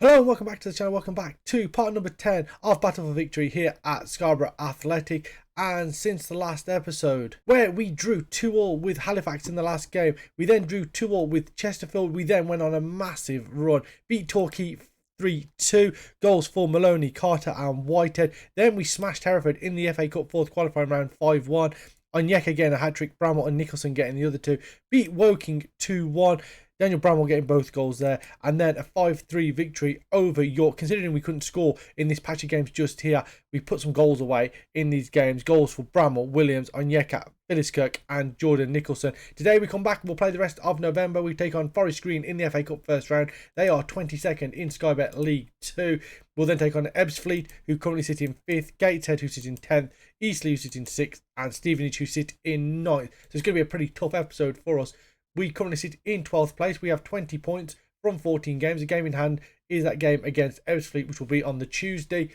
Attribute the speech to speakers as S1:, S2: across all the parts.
S1: Hello and welcome back to the channel, welcome back to part number 10 of Battle for Victory here at Scarborough Athletic. And since the last episode, where we drew 2-2 with Halifax in the last game, we then drew 2-2 with Chesterfield, we then went on a massive run, beat Torquay 3-2, goals for Maloney, Carter and Whitehead. Then we smashed Hereford in the FA Cup 4th qualifying round 5-1. Onyeka again a hat-trick, Bramwell and Nicholson getting the other two, beat Woking 2-1. Daniel Bramwell getting both goals there, and then a 5-3 victory over York. Considering we couldn't score in this patch of games just here, we put some goals away in these games. Goals for Bramwell, Williams, Onyeka, Philliskirk and Jordan Nicholson. Today we come back and we'll play the rest of November. We take on Forest Green in the FA Cup first round. They are 22nd in Sky Bet League 2. We'll then take on Ebbsfleet, who currently sit in 5th, Gateshead, who sit in 10th, Eastleigh, who sit in 6th, and Stevenage, who sit in 9th. So it's going to be a pretty tough episode for us. We currently sit in 12th place. We have 20 points from 14 games. The game in hand is that game against Ebbsfleet, which will be on the Tuesday.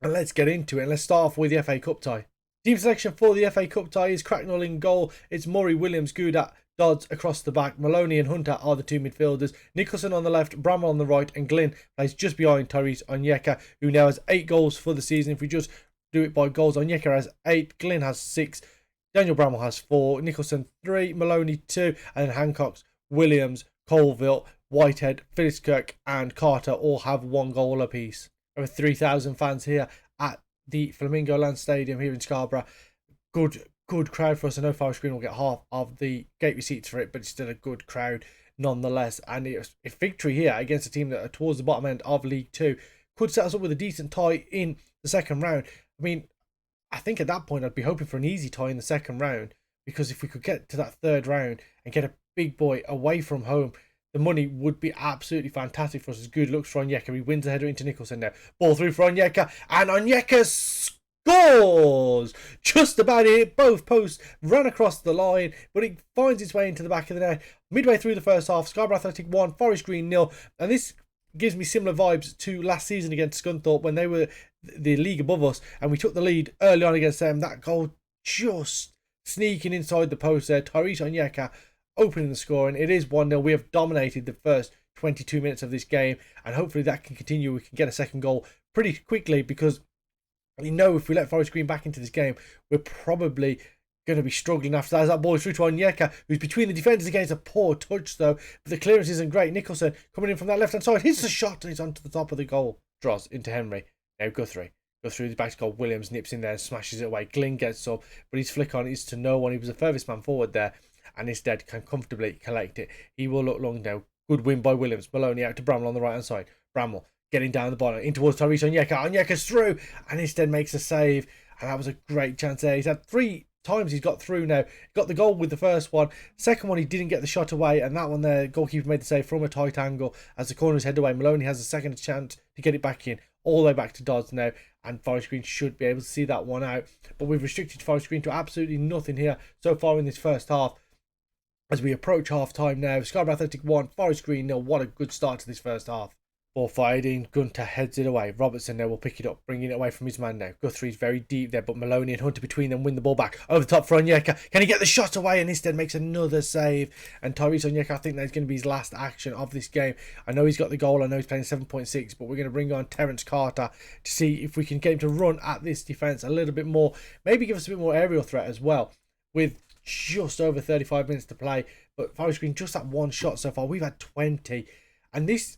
S1: And let's get into it. And let's start off with the FA Cup tie. Team selection for the FA Cup tie is Cracknell in goal. It's Murray, Williams, Goudat, Dodds across the back. Maloney and Hunter are the two midfielders. Nicholson on the left, Bramwell on the right, and Glynn plays just behind Tyrese Onyeka, who now has 8 goals for the season. If we just do it by goals, Onyeka has 8, Glynn has 6. Daniel Bramwell has 4, Nicholson 3, Maloney 2, and Hancock's, Williams, Colville, Whitehead, Philliskirk and Carter all have 1 goal apiece. Over 3,000 fans here at the Flamingo Land Stadium here in Scarborough. Good crowd for us. I know Forest Green will get half of the gate receipts for it, but it's still a good crowd nonetheless. And a victory here against a team that are towards the bottom end of League 2 could set us up with a decent tie in the second round. I mean, I think at that point I'd be hoping for an easy tie in the second round, because if we could get to that third round and get a big boy away from home, the money would be absolutely fantastic for us. As good looks for Onyeka. He wins the header into Nicholson now. Ball through for Onyeka, and Onyeka scores! Just about it. Both posts ran across the line, but it finds its way into the back of the net. Midway through the first half, Scarborough Athletic 1, Forest Green 0. And this gives me similar vibes to last season against Scunthorpe when they were the league above us and we took the lead early on against them. That goal just sneaking inside the post there. Tyrese Onyeka opening the score, and it is 1-0. We have dominated the first 22 minutes of this game, and hopefully that can continue. We can get a second goal pretty quickly, because you know if we let Forest Green back into this game, we're probably going to be struggling after that. As that ball is through to Onyeka, who's between the defenders against a poor touch though, but the clearance isn't great. Nicholson coming in from that left hand side, hits the shot and it's onto the top of the goal. Draws into Henry. Now Guthrie. Go through the back to goal. Williams nips in there and smashes it away. Glynn gets up, but his flick on is to no one. He was the furthest man forward there, and instead can comfortably collect it. He will look long now. Good win by Williams. Maloney out to Bramwell on the right hand side. Bramwell getting down the bottom in towards Tyrese Onyeka. Onyeka's through, and instead makes a save, and that was a great chance there. He's had 3 times he's got through now. He got the goal with the first one. Second one he didn't get the shot away, and that one there, goalkeeper made the save from a tight angle as the corner is headed away. Maloney has a second chance to get it back in, all the way back to Dodds now, and Forest Green should be able to see that one out. But we've restricted Forest Green to absolutely nothing here so far in this first half. As we approach half time now, Scarborough Athletic 1, Forest Green 0. What a good start to this first half. Ball fired in, Gunter heads it away. Robertson now will pick it up, bringing it away from his man now. Guthrie's very deep there, but Maloney and Hunter between them win the ball back. Over the top for Onyeka. Can he get the shot away? And instead makes another save. And Tyrese Onyeka, I think that's going to be his last action of this game. I know he's got the goal. I know he's playing 7.6, but we're going to bring on Terence Carter to see if we can get him to run at this defence a little bit more. Maybe give us a bit more aerial threat as well, with just over 35 minutes to play. But Forest Green just that one shot so far. We've had 20. And this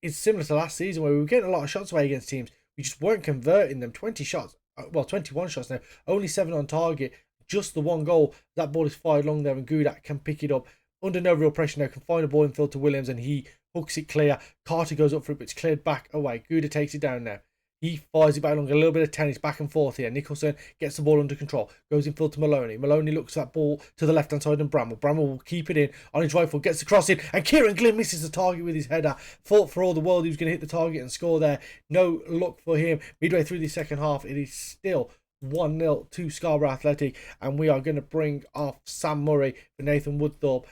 S1: is similar to last season where we were getting a lot of shots away against teams. We just weren't converting them. 20 shots, well, 21 shots now. Only 7 on target. Just the 1 goal. That ball is fired long there and Goudat can pick it up. Under no real pressure now. Can find a ball in field to Williams and he hooks it clear. Carter goes up for it, but it's cleared back away. Goudat takes it down now. He fires it back along, a little bit of tennis back and forth here. Nicholson gets the ball under control, goes in field to Maloney. Maloney looks at that ball to the left hand side and Bramwell. Bramwell will keep it in on his right foot, gets the cross in, and Kieran Glynn misses the target with his header. Thought for all the world he was going to hit the target and score there. No luck for him. Midway through the second half, it is still 1-0 to Scarborough Athletic, and we are going to bring off Sam Murray for Nathan Woodthorpe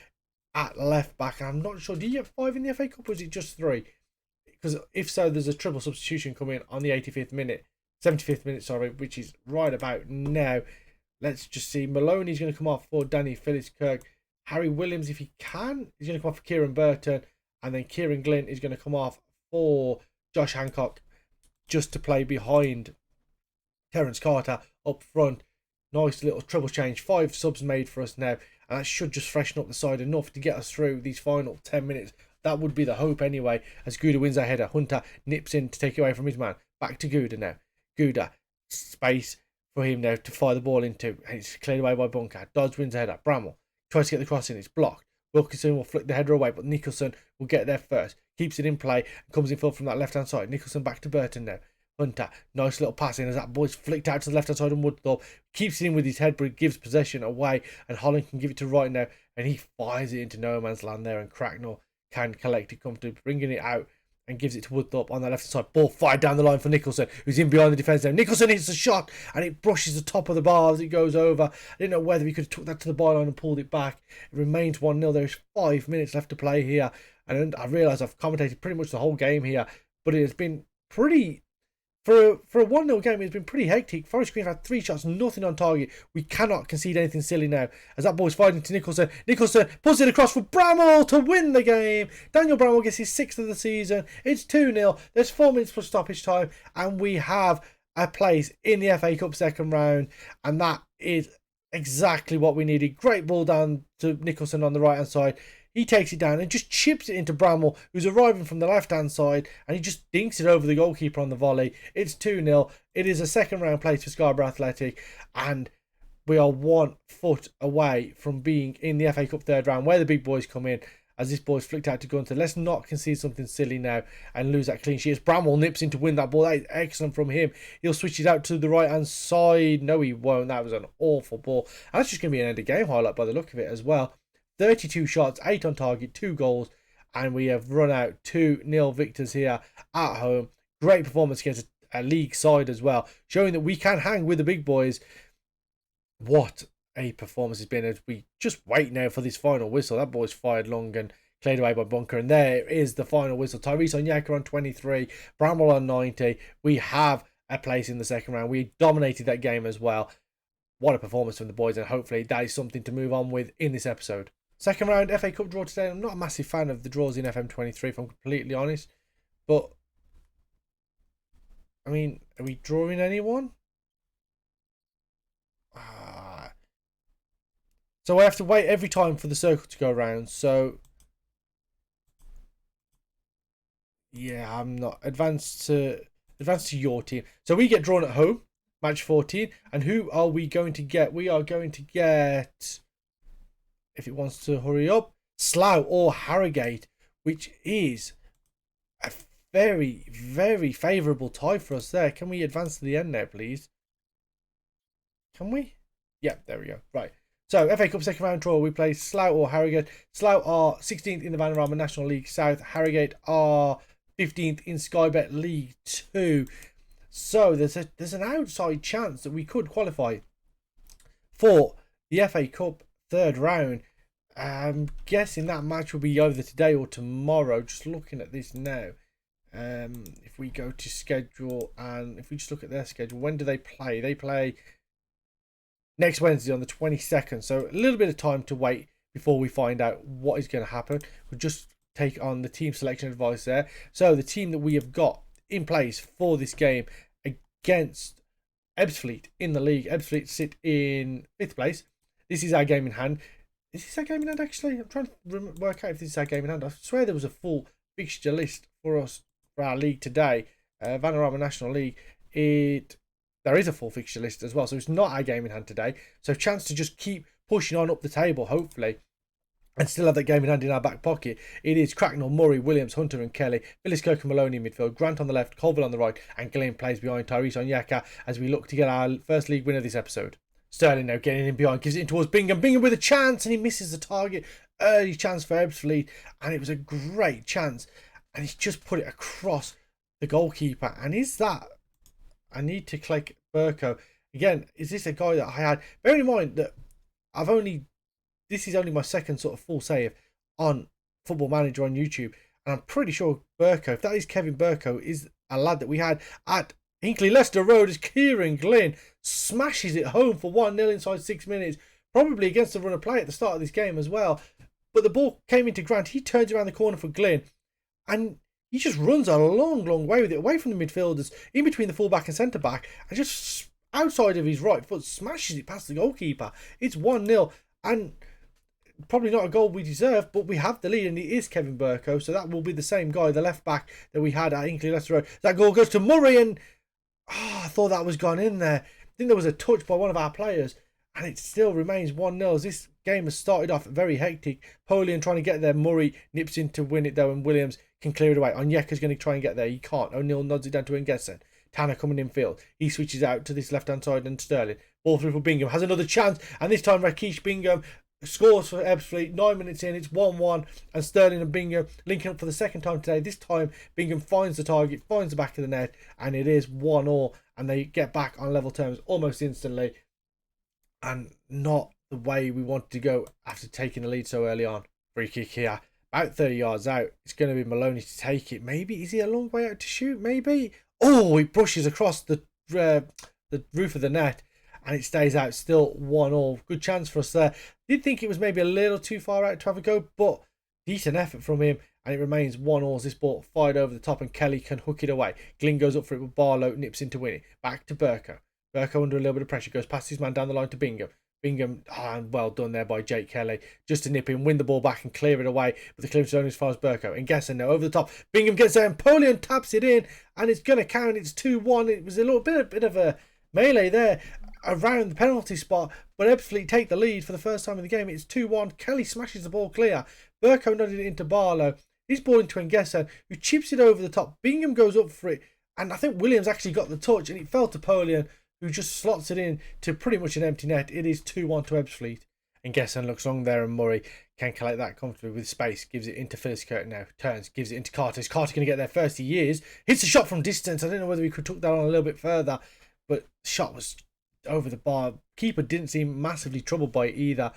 S1: at left back. I'm not sure, did you get 5 in the FA Cup or was it just 3? Because if so, there's a triple substitution coming on the 75th minute, sorry, which is right about now. Let's just see. Maloney's going to come off for Danny Philliskirk. Harry Williams, if he can, he's going to come off for Kieran Burton. And then Kieran Glynn is going to come off for Josh Hancock just to play behind Terence Carter up front. Nice little treble change. 5 subs made for us now, and that should just freshen up the side enough to get us through these final 10 minutes. That would be the hope anyway, as Gouda wins that header. Hunter nips in to take it away from his man. Back to Gouda now. Gouda, space for him now to fire the ball into. And it's cleared away by Bunker. Dodds wins the header. Bramall tries to get the cross in. It's blocked. Wilkinson will flick the header away, but Nicholson will get there first. Keeps it in play and comes in full from that left-hand side. Nicholson back to Burton now. Hunter, nice little pass in as that boy's flicked out to the left-hand side, and Woodthorpe keeps it in with his head, but it gives possession away, and Holland can give it to Wright now, and he fires it into no man's land there, and Cracknell can collect it comfortably, bringing it out and gives it to Woodthorpe on the left side. Ball fired down the line for Nicholson, who's in behind the defence now. Nicholson hits the shot, and it brushes the top of the bar as it goes over. I didn't know whether he could have took that to the byline and pulled it back. It remains 1-0. There's 5 minutes left to play here, and I realise I've commentated pretty much the whole game here, but it has been pretty... For a 1-0 game, it's been pretty hectic. Forest Green have had 3 shots, nothing on target. We cannot concede anything silly now, as that ball's fighting to Nicholson. Nicholson puts it across for Bramall to win the game. Daniel Bramall gets his 6th of the season. It's 2-0. There's 4 minutes plus stoppage time, and we have a place in the FA Cup second round, and that is exactly what we needed. Great ball down to Nicholson on the right-hand side. He takes it down and just chips it into Bramall, who's arriving from the left-hand side, and he just dinks it over the goalkeeper on the volley. It's 2-0. It is a second-round place for Scarborough Athletic, and we are 1 foot away from being in the FA Cup third round, where the big boys come in, as this ball's flicked out to Gunter. Let's not concede something silly now and lose that clean sheet. As Bramall nips in to win that ball. That is excellent from him. He'll switch it out to the right-hand side. No, he won't. That was an awful ball. And that's just going to be an end-of-game highlight by the look of it as well. 32 shots, 8 on target, 2 goals, and we have run out 2-0 victors here at home. Great performance against a league side as well, showing that we can hang with the big boys. What a performance it's been, as we just wait now for this final whistle. That ball's fired long and cleared away by Bunker, and there is the final whistle. Tyrese Onyeka on 23, Bramall on 90. We have a place in the second round. We dominated that game as well. What a performance from the boys, and hopefully that is something to move on with in this episode. Second round FA Cup draw today. I'm not a massive fan of the draws in FM23, if I'm completely honest. But, I mean, are we drawing anyone? So I have to wait every time for the circle to go around. So, yeah, I'm not. Advance to your team. So we get drawn at home, match 14. And who are we going to get? We are going to get... if it wants to hurry up, Slough or Harrogate, which is a very, very favourable tie for us there. Can we advance to the end now, please? Can we? Yeah, there we go. Right. So, FA Cup second round draw, we play Slough or Harrogate. Slough are 16th in the Vanarama National League South. Harrogate are 15th in Sky Bet League 2. So, there's an outside chance that we could qualify for the FA Cup third round. I'm guessing that match will be either today or tomorrow. Just looking at this now. If we go to schedule, and if we just look at their schedule, when do they play? They play next Wednesday on the 22nd. So a little bit of time to wait before we find out what is going to happen. We'll just take on the team selection advice there. So the team that we have got in place for this game against Ebbsfleet in the league. Ebbsfleet sit in 5th place. This is our game in hand. Is this our game in hand, actually? I'm trying to work out if this is our game in hand. I swear there was a full fixture list for us, for our league today. Vanarama National League. There is a full fixture list as well, so it's not our game in hand today. So chance to just keep pushing on up the table, hopefully, and still have that game in hand in our back pocket. It is Cracknell, Murray, Williams, Hunter and Kelly, Phyllis Kirk and Maloney in midfield, Grant on the left, Colville on the right, and Glenn plays behind Tyrese Onyeka as we look to get our first league win of this episode. Sterling now getting in behind, gives it in towards Bingham. Bingham with a chance, and he misses the target. Early chance for Ebbsfleet, and it was a great chance. And he's just put it across the goalkeeper. And is that... I need to click Burko. Again, is this a guy that I had... Bearing in mind that this is only my second sort of full save on Football Manager on YouTube. And I'm pretty sure Burko, if that is Kevin Burko, is a lad that we had at Hinkley Leicester Road, as Kieran Glynn smashes it home for 1-0 inside 6 minutes. Probably against the run of play at the start of this game as well. But the ball came into Grant. He turns around the corner for Glynn. And he just runs a long way with it, away from the midfielders, in between the fullback and centre back, and just outside of his right foot smashes it past the goalkeeper. It's 1-0, and probably not a goal we deserve, but we have the lead, and it is Kevin Burko, so that will be the same guy, the left back that we had at Inkley Leicester Road. That goal goes to Murray, and I thought that was gone in there. I think there was a touch by one of our players, and it still remains 1-0. This game has started off very hectic. Polian trying to get there. Murray nips in to win it though, and Williams can clear it away. Onyeka's going to try and get there. He can't. O'Neill nods it down to Nguesen. Tanner coming in field. He switches out to this left-hand side, and Sterling. Ball through for Bingham. Has another chance, and this time Rakesh Bingham scores for Ebbsfleet. 9 minutes in, it's 1-1, and Sterling and Bingham linking up for the second time today. This time Bingham finds the target, finds the back of the net, and it is 1-1, and they get back on level terms almost instantly, and not the way we wanted to go after taking the lead so early on. Free kick here, about 30 yards out. It's going to be Maloney to take it. Maybe, is he a long way out to shoot? Maybe. Oh, he brushes across the roof of the net, and it stays out. Still 1-1. Good chance for us there. Did think it was maybe a little too far out to have a go, but decent effort from him, and it remains 1-1. This ball fired over the top, and Kelly can hook it away. Glynn goes up for it, but Barlow nips in to win it. Back to Burko. Burko under a little bit of pressure, goes past his man down the line to Bingham. Bingham, and well done there by Jake Kelly, just to nip in, win the ball back and clear it away, but the clearance is only as far as Burko. And Nguesen now over the top. Bingham gets there, and Polian taps it in, and it's going to count. It's 2-1. It was a little bit of a melee there around the penalty spot, but Ebbsfleet take the lead for the first time in the game. It's 2-1. Kelly smashes the ball clear. Burko nodded it into Barlow. His ball into Nguesen, who chips it over the top. Bingham goes up for it, and I think Williams actually got the touch, and it fell to Polian, who just slots it in to pretty much an empty net. It is 2-1 to Ebbsfleet. And Nguesen looks long there, and Murray can collect that comfortably with space. Gives it into Phyllis Kirk now. Turns, gives it into Carter. Is Carter going to get there first? He is. Hits a shot from distance. I don't know whether we could tuck that on a little bit further, but the shot was over the bar. Keeper didn't seem massively troubled by it either.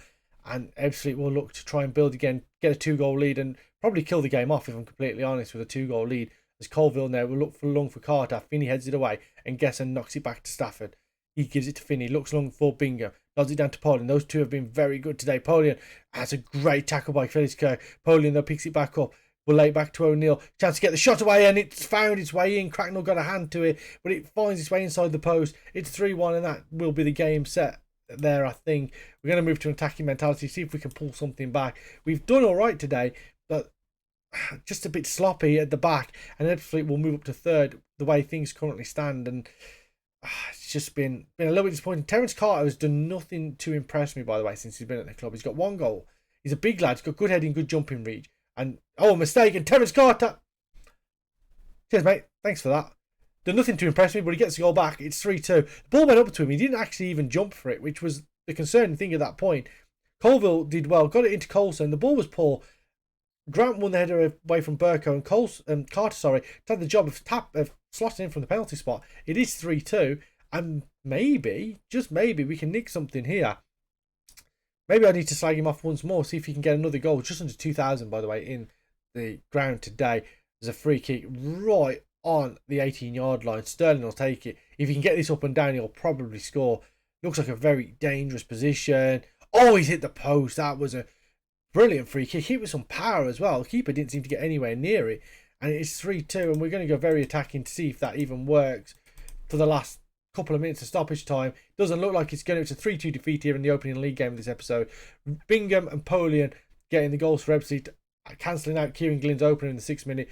S1: And Ebbsfleet will look to try and build again, get a 2-goal lead, and probably kill the game off, if I'm completely honest, with a 2-goal lead. As Colville now will look for long for Carter. Finney heads it away, and Nguesen knocks it back to Stafford. He gives it to Finney, looks long for Bingham, nods it down to Polian. Those two have been very good today. Polian has a great tackle by Phyllis Kirk. Polian though picks it back up. We'll lay it back to O'Neill. Chance to get the shot away, and it's found its way in. Cracknell got a hand to it, but it finds its way inside the post. It's 3-1, and that will be the game set there, I think. We're going to move to an attacking mentality, see if we can pull something back. We've done all right today, but just a bit sloppy at the back, and Ebbsfleet will move up to third the way things currently stand, and it's just been a little bit disappointing. Terence Carter has done nothing to impress me, by the way, since he's been at the club. He's got 1 goal. He's a big lad. He's got good heading, good jumping reach. And, oh, a mistake. And Terence Carter. Cheers, mate. Thanks for that. Done nothing to impress me, but he gets the goal back. It's 3-2. The ball went up to him. He didn't actually even jump for it, which was the concerning thing at that point. Colville did well. Got it into Coulson. The ball was poor. Grant won the header away from Burko, and Carter, had the job of slotting in from the penalty spot. It is 3-2, and maybe, just maybe, we can nick something here. Maybe I need to slag him off once more, see if he can get another goal. Just under 2,000, by the way, in the ground today. There's a free kick right on the 18-yard line. Sterling will take it. If he can get this up and down, he'll probably score. Looks like a very dangerous position. Oh, he's hit the post. That was a brilliant free kick. Hit with some power as well. The keeper didn't seem to get anywhere near it. And it's 3-2, and we're going to go very attacking to see if that even works for the last couple of minutes of stoppage time. Doesn't look like it's going to. It's a 3-2 defeat here in the opening league game of this episode. Bingham and Polian getting the goals for Ebbsfleet, cancelling out Kieran Glynn's opener in the 6th minute.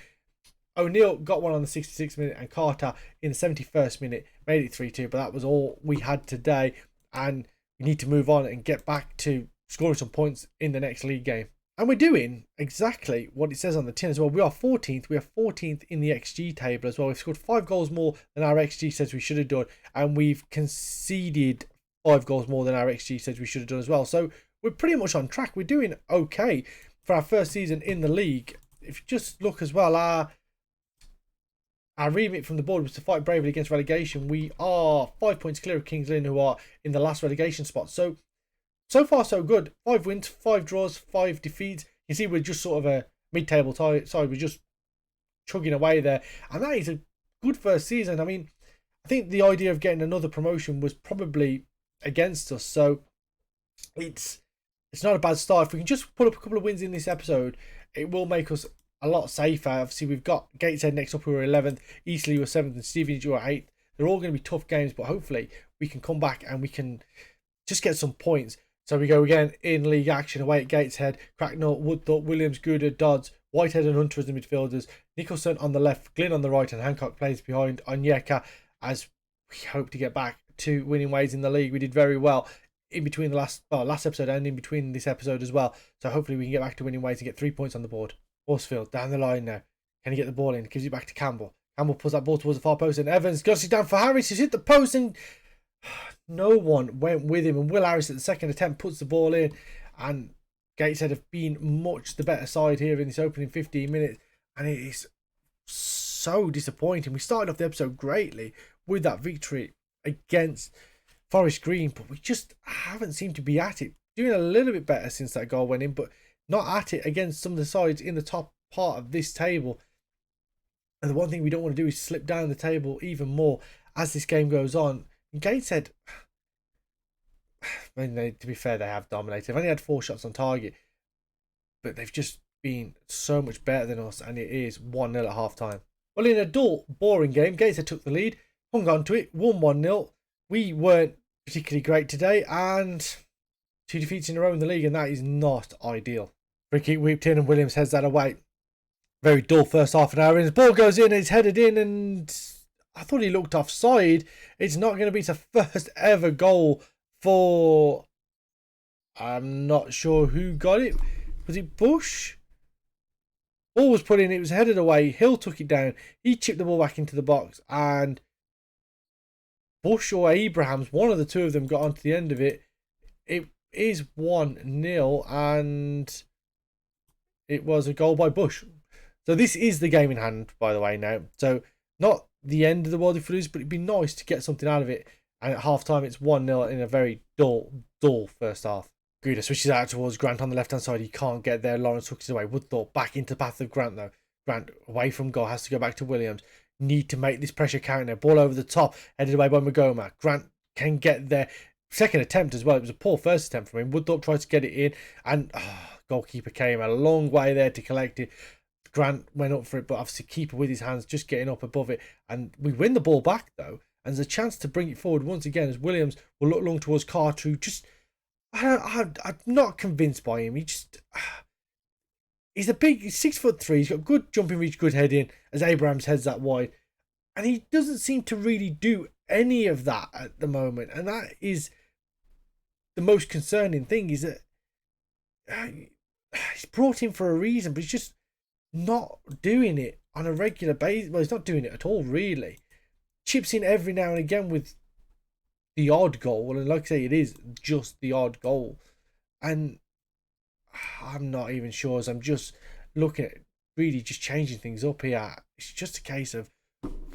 S1: O'Neill got one on the 66th minute, and Carter in the 71st minute made it 3-2, but that was all we had today, and we need to move on and get back to scoring some points in the next league game. And we're doing exactly what it says on the tin as well. We are 14th. We are 14th in the XG table as well. We've scored 5 goals more than our XG says we should have done. And we've conceded 5 goals more than our XG says we should have done as well. So we're pretty much on track. We're doing okay for our first season in the league. If you just look as well, our remit from the board was to fight bravely against relegation. We are 5 points clear of Kings Lynn, who are in the last relegation spot. So far, so good. 5 wins, 5 draws, 5 defeats. You see, we're just sort of a mid-table side. We're just chugging away there. And that is a good first season. I mean, I think the idea of getting another promotion was probably against us. So it's not a bad start. If we can just pull up a couple of wins in this episode, it will make us a lot safer. Obviously, we've got Gateshead next up, who are 11th, Eastleigh were 7th, and Stevenage were 8th. They're all going to be tough games, but hopefully we can come back and we can just get some points. So we go again in league action away at Gateshead. Cracknell, Woodthorpe, Williams, Gooder, Dodds, Whitehead and Hunter as the midfielders. Nicholson on the left, Glynn on the right, and Hancock plays behind Onyeka as we hope to get back to winning ways in the league. We did very well in between the last episode and in between this episode as well. So hopefully we can get back to winning ways and get 3 points on the board. Horsfield down the line now. Can he get the ball in? Gives it back to Campbell. Campbell pulls that ball towards the far post and Evans goes it down for Harris. He's hit the post and no one went with him. And Will Harris at the second attempt puts the ball in. And Gateshead have been much the better side here in this opening 15 minutes. And it is so disappointing. We started off the episode greatly with that victory against Forest Green, but we just haven't seemed to be at it. Doing a little bit better since that goal went in, but not at it against some of the sides in the top part of this table. And the one thing we don't want to do is slip down the table even more as this game goes on. And Gateshead, to be fair, they have dominated. They've only had 4 shots on target, but they've just been so much better than us, and it is 1-0 at half time. Well, in a dull, boring game, Gateshead took the lead, hung on to it, won 1-0. We weren't particularly great today, and 2 defeats in a row in the league, and that is not ideal. Free kick whipped in, and Williams heads that away. Very dull first half an hour, and his ball goes in, and it's headed in, and I thought he looked offside. It's not going to be the first ever goal for... I'm not sure who got it. Was it Bush? Ball was put in, it was headed away. Hill took it down. He chipped the ball back into the box, and Bush or Abrahams, one of the two of them, got onto the end of it. It is 1-0, and it was a goal by Bush. So this is the game in hand, by the way, now. So not the end of the world if we lose, but it'd be nice to get something out of it. And at half time, it's 1-0 in a very dull first half. Gruder switches out towards Grant on the left-hand side. He can't get there. Lawrence hooks it away. Woodthorpe back into the path of Grant, though. Grant away from goal. Has to go back to Williams. Need to make this pressure count now. Ball over the top. Headed away by Magoma. Grant can get there. Second attempt as well. It was a poor first attempt from him. Woodthorpe tried to get it in. And goalkeeper came a long way there to collect it. Grant went up for it, but obviously keeper with his hands just getting up above it. And we win the ball back, though. And there's a chance to bring it forward once again as Williams will look long towards Carter, who just... I'm not convinced by him. He's a big, he's 6'3". He's got good jumping reach, good head in as Abrahams heads that wide, and he doesn't seem to really do any of that at the moment. And that is the most concerning thing. Is that he's brought in for a reason, but he's just not doing it on a regular basis. Well, he's not doing it at all, really. Chips in every now and again with the odd goal, and like I say, it is just the odd goal. And I'm not even sure, as I'm just looking at really just changing things up here. It's just a case of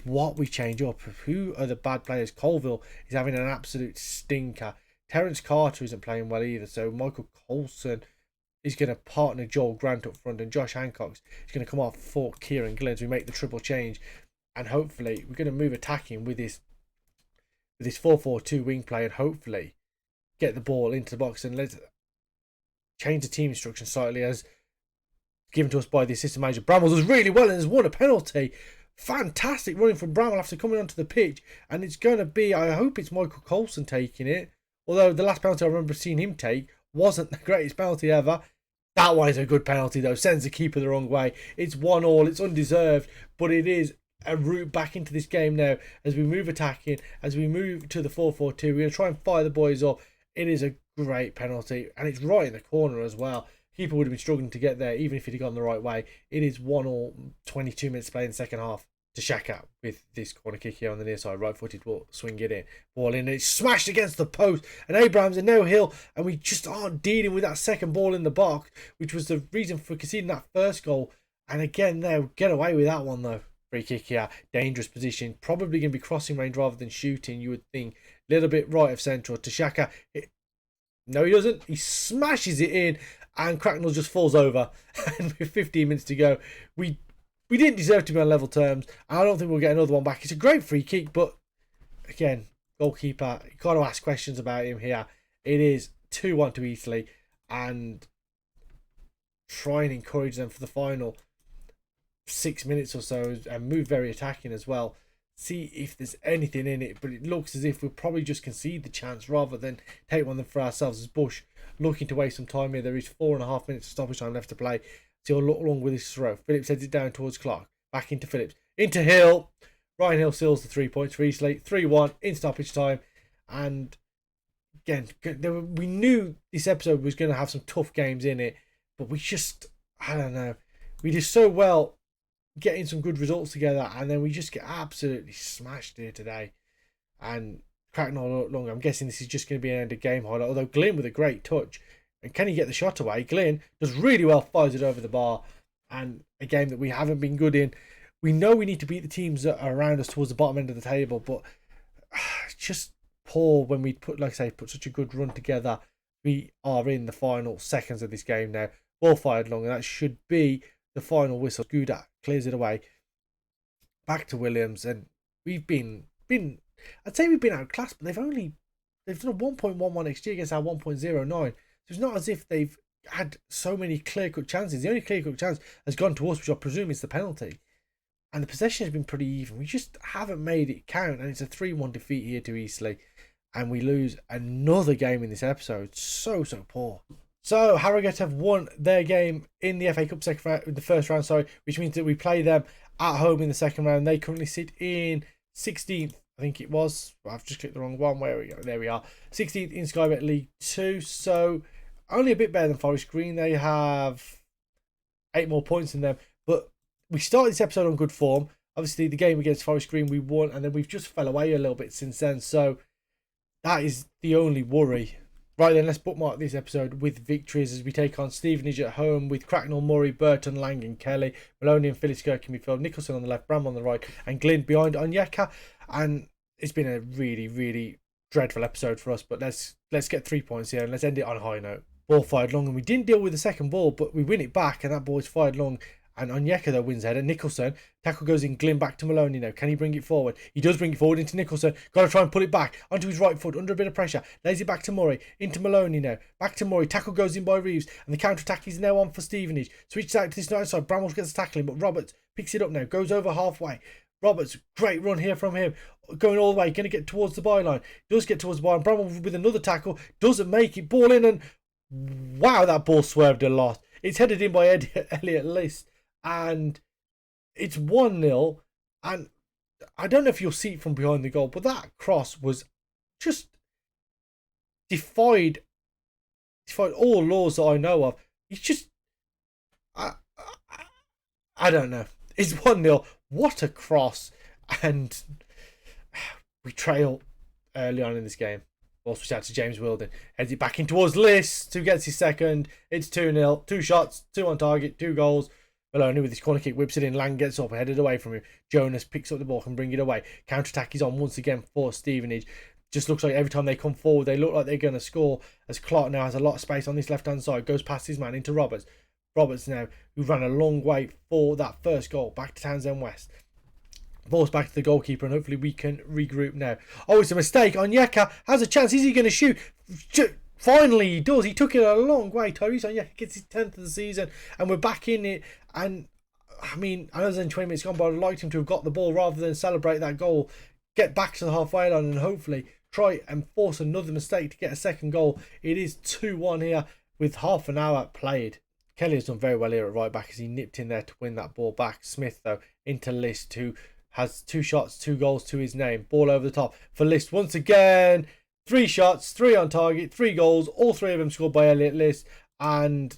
S1: what we change up. Who are the bad players? Colville is having an absolute stinker. Terence Carter isn't playing well either, so Michael Coulson is going to partner Joel Grant up front, and Josh Hancock is going to come off for Kieran Glenn as we make the triple change. And hopefully we're going to move attacking with this 4-4-2 wing play, and hopefully get the ball into the box. And let's change the team instruction slightly, as given to us by the assistant manager. Bramwell does really well and has won a penalty. Fantastic running from Bramwell after coming onto the pitch, and it's going to be, I hope it's Michael Coulson taking it, although the last penalty I remember seeing him take wasn't the greatest penalty ever. That one is a good penalty though, sends the keeper the wrong way. It's 1-1, it's undeserved, but it is a route back into this game now as we move attacking, as we move to the 4-4-2. We're going to try and fire the boys up. It is a great penalty, and it's right in the corner as well. Keeper would have been struggling to get there even if he'd gone the right way. It is 1-1, 22 minutes to play in the second half. To Shaka with this corner kick here on the near side, right-footed, will swing it in. Ball in, and it's smashed against the post, and Abrahams and no Hill, and we just aren't dealing with that second ball in the box, which was the reason for conceding that first goal. And again, they'll get away with that one though. Free kick here, dangerous position, probably going to be crossing range rather than shooting, you would think. A little bit right of central to Shaka. No, he doesn't. He smashes it in, and Cracknell just falls over. And with 15 minutes to go, we didn't deserve to be on level terms. I don't think we'll get another one back. It's a great free kick, but again, goalkeeper, you've got to ask questions about him here. It is 2-1 to Eastleigh, and try and encourage them for the final. 6 minutes or so and move very attacking as well. See if there's anything in it, but it looks as if we'll probably just concede the chance rather than take one for ourselves. As Bush looking to waste some time here. There is 4.5 minutes of stoppage time left to play. So he'll look along with his throw. Phillips heads it down towards Clark. Back into Phillips. Into Hill. Ryan Hill seals the 3 points for Eastleigh. 3-1 in stoppage time. And again, we knew this episode was going to have some tough games in it, but we just, I don't know, we did so well getting some good results together, and then we just get absolutely smashed here today. And cracking on long. I'm guessing this is just going to be an end of game highlight. Although Glynn with a great touch, and can he get the shot away? Glynn does really well, fires it over the bar, and a game that we haven't been good in. We know we need to beat the teams that are around us towards the bottom end of the table, but it's just poor when we put, like I say, put such a good run together. We are in the final seconds of this game now. Ball fired long, and that should be the final whistle. Gouda clears it away. Back to Williams, and we've been I'd say we've been outclassed, but they've done a 1.11 XG against our 1.09. So it's not as if they've had so many clear-cut chances. The only clear-cut chance has gone to us, which I presume is the penalty. And the possession has been pretty even. We just haven't made it count, and it's a 3-1 defeat here to Eastleigh. And we lose another game in this episode. So poor. So Harrogate have won their game in the FA Cup the first round, which means that we play them at home in the second round. They currently sit in 16th, I think it was. I've just clicked the wrong one. Where we go? There we are. 16th in Scarborough League 2. So only a bit better than Forest Green. They have 8 more points than them. But we started this episode on good form. Obviously, the game against Forest Green we won, and then we've just fell away a little bit since then. So that is the only worry. Right then, let's bookmark this episode with victories as we take on Stevenage at home with Cracknell, Murray, Burton, Lang and Kelly. Maloney and Phillips-Kirk in midfield, Nicholson on the left, Bram on the right, and Glynn behind Onyeka. And it's been a really dreadful episode for us, but let's get 3 points here and let's end it on a high note. Ball fired long, and we didn't deal with the second ball, but we win it back, and that ball is fired long. And Onyeka though wins header. Nicholson, tackle goes in, Glynn back to Maloney now. Can he bring it forward? He does bring it forward into Nicholson. Got to try and pull it back onto his right foot under a bit of pressure. Lays it back to Murray. Into Maloney now. Back to Murray. Tackle goes in by Reeves. And the counter-attack is now on for Stevenage. Switches out to this night side. Bramwell gets tackling, but Roberts picks it up now. Goes over halfway. Roberts, great run here from him. Going all the way. Going to get towards the byline. Does get towards the byline. Bramwell with another tackle. Doesn't make it. Ball in, and wow, that ball swerved a lot. It's headed in by Elliot List. And it's 1-0, and I don't know if you'll see it from behind the goal, but that cross was just defied all laws that I know of. It's just, I don't know. It's 1-0. What a cross, and we trail early on in this game. Ball switched out to James Wilden. Heads it back in towards List, who gets his second. It's 2-0. 2 shots, 2 on target, 2 goals. Maloney with his corner kick whips it in. Lang gets up, headed away from him. Jonas picks up the ball and bring it away. Counter-attack is on once again for Stevenage. Just looks like every time they come forward, they look like they're going to score. As Clark now has a lot of space on this left-hand side. Goes past his man into Roberts. Roberts now, who ran a long way for that first goal. Back to Townsend West. Ball's back to the goalkeeper, and hopefully we can regroup now. Oh, it's a mistake. Onyeka has a chance. Is he going to shoot? Finally, he does. He took it a long way. Tyrese Onyeka gets his 10th of the season, and we're back in it. And I mean, I know there's only 20 minutes gone, but I'd like him to have got the ball rather than celebrate that goal, get back to the halfway line, and hopefully try and force another mistake to get a second goal. It is 2-1 here with half an hour played. Kelly has done very well here at right back as he nipped in there to win that ball back. Smith, though, into List, who has 2 shots, 2 goals to his name. Ball over the top for List once again. 3 shots, 3 on target, 3 goals, all 3 of them scored by Elliot List. And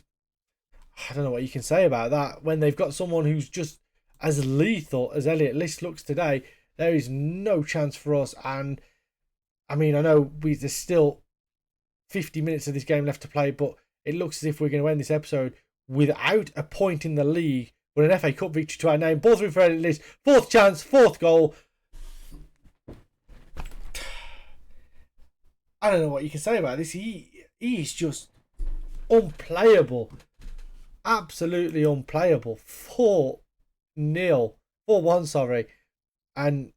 S1: I don't know what you can say about that. When they've got someone who's just as lethal as Elliot List looks today, there is no chance for us. And I mean, I know there's still 50 minutes of this game left to play, but it looks as if we're going to end this episode without a point in the league with an FA Cup victory to our name. Ball through for Elliot List. 4th chance, 4th goal. I don't know what you can say about this. He's just unplayable. Absolutely unplayable. 4-0. 4-1, sorry. And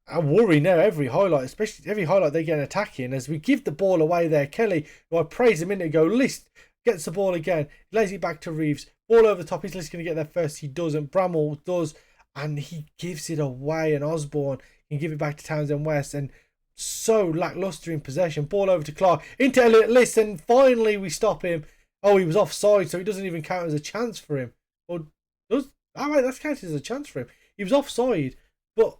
S1: I worry now every highlight, especially every highlight they get an attack in, as we give the ball away there. Kelly, who I praised a minute ago, List gets the ball again, lays it back to Reeves, ball over the top. He's going to get there first. He doesn't. Bramall does, and he gives it away. And Osborne can give it back to Townsend West, and so lackluster in possession. Ball over to Clark, into Elliot List, and finally we stop him. Oh, he was offside, so it doesn't even count as a chance for him. Or does? Oh, right, that's counted as a chance for him. He was offside, but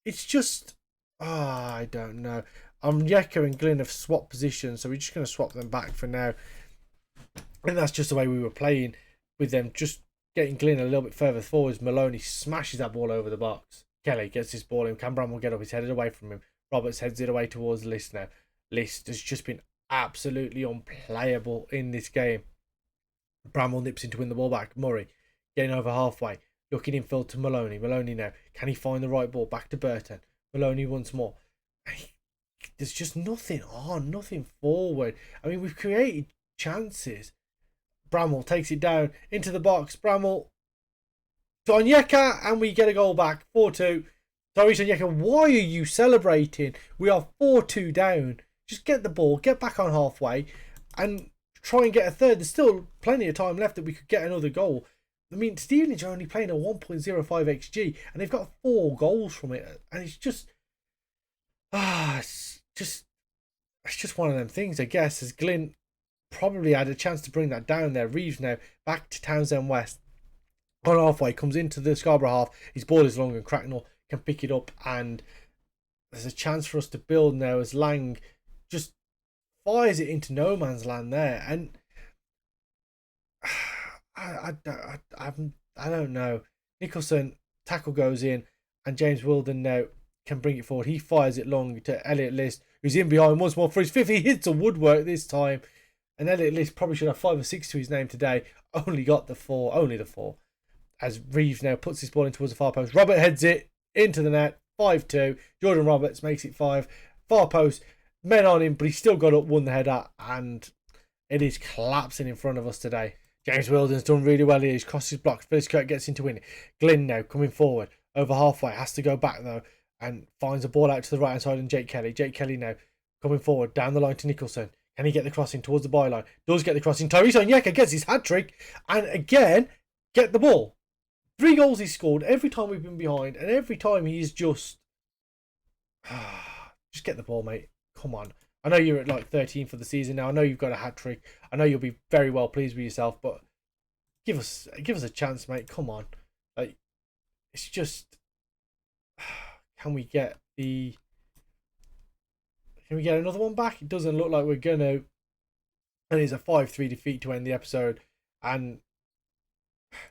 S1: it's just, I don't know. Yeka and Glynn have swapped positions, so we're just going to swap them back for now. And that's just the way we were playing with them, just getting Glynn a little bit further forwards. Maloney smashes that ball over the box. Kelly gets his ball in. Cameron will get up. He's headed away from him. Roberts heads it away towards List now. List has just been absolutely unplayable in this game. Bramall nips in to win the ball back. Murray getting over halfway. Looking infield to Maloney. Maloney now. Can he find the right ball? Back to Burton. Maloney once more. There's just nothing on. Nothing forward. I mean, we've created chances. Bramall takes it down into the box. Bramall to Onyeka, and we get a goal back. 4-2. Tyrese Onyeka, why are you celebrating? We are 4-2 down. Just get the ball, get back on halfway, and try and get a third. There's still plenty of time left that we could get another goal. I mean, Stevenage are only playing a 1.05 XG, and they've got 4 goals from it. And it's just, it's just one of them things, I guess, as Glynn probably had a chance to bring that down there. Reeves now back to Townsend West. On halfway, comes into the Scarborough half. His ball is long and Cracknell can pick it up, and there's a chance for us to build now as Lang just fires it into no man's land there. And I don't know. Nicholson tackle goes in, and James Wilden now can bring it forward. He fires it long to Elliot List, who's in behind once more for his 5th. He hits the woodwork this time, and Elliot List probably should have 5 or 6 to his name today. Only got the 4, only the 4. As Reeves now puts his ball in towards the far post. Robert heads it into the net. 5-2. Jordan Roberts makes it 5. Far post. Men on him, but he still got up, won the header, and it is collapsing in front of us today. James Wilden's done really well here. He's crossed his blocks. Phyllis Kirk gets into winning. Glynn now coming forward. Over halfway. Has to go back though, and finds a ball out to the right hand side, and Jake Kelly. Jake Kelly now coming forward down the line to Nicholson. Can he get the crossing towards the byline? Does get the crossing. Tyrese Onyeka gets his hat trick, and again get the ball. 3 goals he's scored every time we've been behind, and every time he's just get the ball, mate. Come on. I know you're at like 13 for the season now. I know you've got a hat trick. I know you'll be very well pleased with yourself, but give us a chance, mate. Come on. Like, it's just, can we get another one back? It doesn't look like we're gonna. And it's a 5-3 defeat to end the episode. And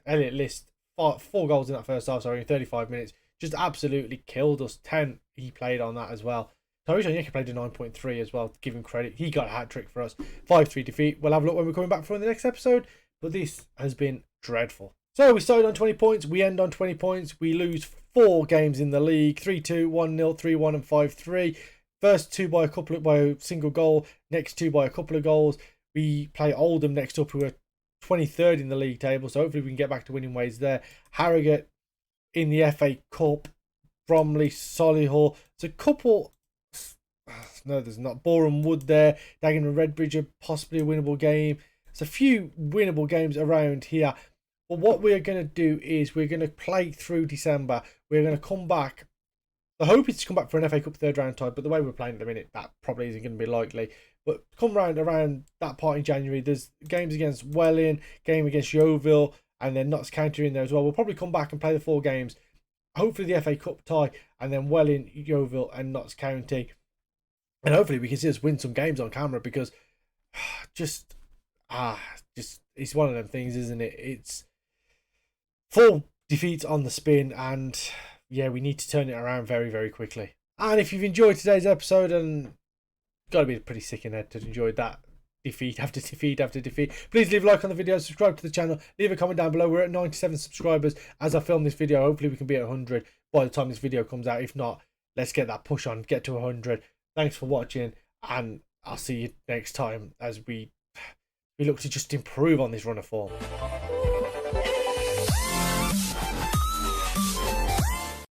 S1: Elliot List, 4 goals in that first half, sorry, in 35 minutes. Just absolutely killed us. 10 he played on that as well. Tyrese Onyeka played a 9.3 as well, to give him credit. He got a hat-trick for us. 5-3 defeat. We'll have a look when we're coming back for the next episode. But this has been dreadful. So we started on 20 points. We end on 20 points. We lose 4 games in the league. 3-2, 1-0, 3-1 and 5-3. First 2 by a single goal. Next 2 by a couple of goals. We play Oldham next up, who are 23rd in the league table. So hopefully we can get back to winning ways there. Harrogate in the FA Cup. Bromley, Solihull. It's a couple... No, there's not. Boreham Wood there. Dagenham and Redbridge are possibly a winnable game. There's a few winnable games around here. But what we're going to do is we're going to play through December. We're going to come back. The hope is to come back for an FA Cup 3rd round tie, but the way we're playing at the minute, that probably isn't going to be likely. But come around that part in January, there's games against Welling, game against Yeovil, and then Notts County in there as well. We'll probably come back and play the 4 games. Hopefully the FA Cup tie, and then Welling, Yeovil, and Notts County. And hopefully we can see us win some games on camera, because just it's one of them things, isn't it? It's 4 defeats on the spin, and yeah, we need to turn it around very, very quickly. And if you've enjoyed today's episode, and got to be pretty sick in head to enjoy that defeat after defeat after defeat, please leave a like on the video, subscribe to the channel, leave a comment down below. We're at 97 subscribers as I film this video. Hopefully we can be at 100 by the time this video comes out. If not, let's get that push on, get to 100. Thanks for watching, and I'll see you next time as we look to just improve on this run of form.